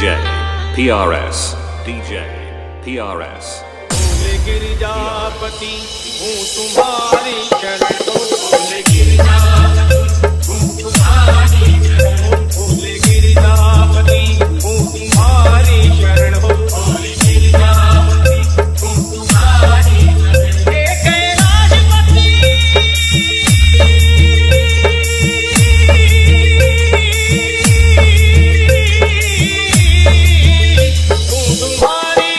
DJ PRS DJ PRS Girijapati हूँ तुम्हारी शरण भोले गिरिजापति हूँ तुम्हारी शरण भोले गिरिजापति हूँ तुम्हारी शरण भोले गिरिजापति हूँ तुम्हारी शरण हे कैलाशपति हूँ तुम्हारी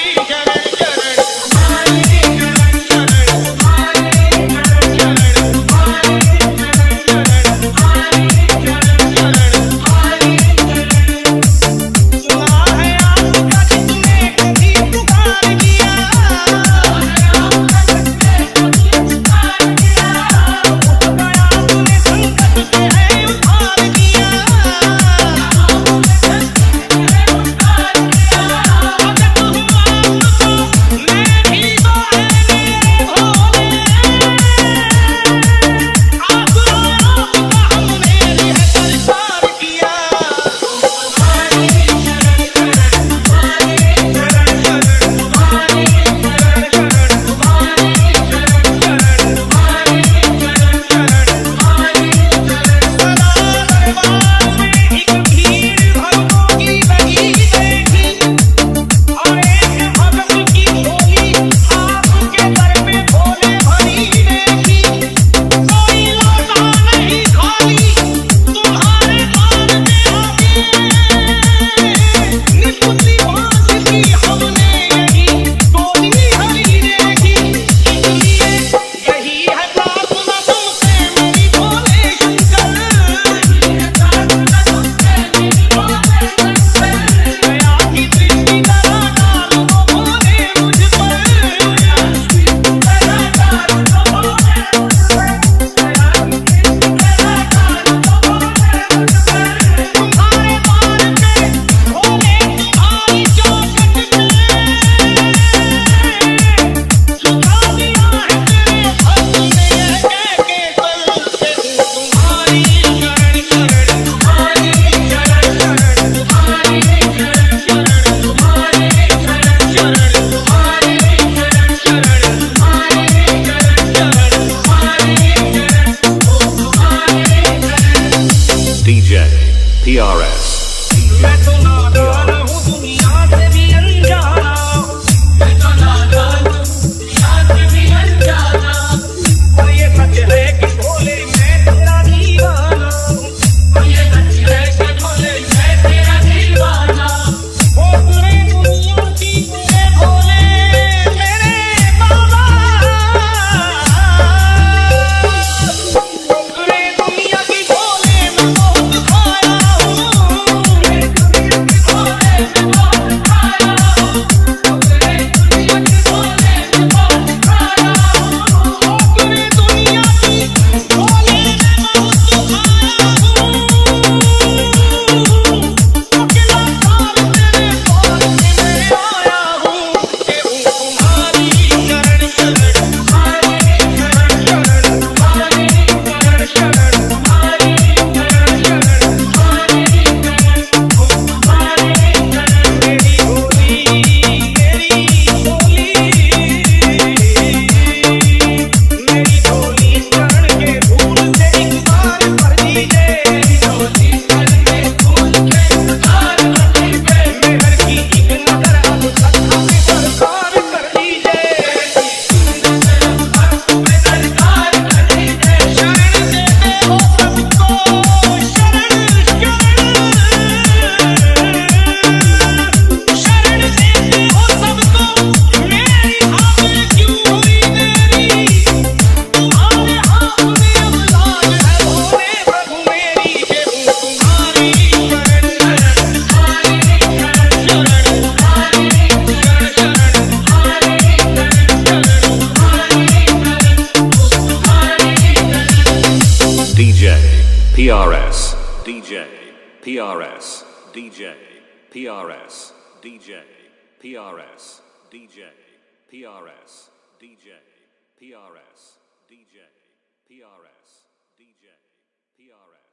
PRS मैं तो नादान हूँ दुनिया से भी अनजाना मैं तो नादान हूँ दुनिया से भी अनजाना और ये सच है कि भोले मैं तेरा दीवाना और ये सच है कि भोले मैं तेरा दीवाना वो पूरे दुनिया की पूरे भोले मेरे बाबा वो पूरे दुनिया की भोले मैं बहुत खाया PRS DJ PRS DJ PRS DJ PRS DJ PRS DJ PRS DJ PRS DJ PRS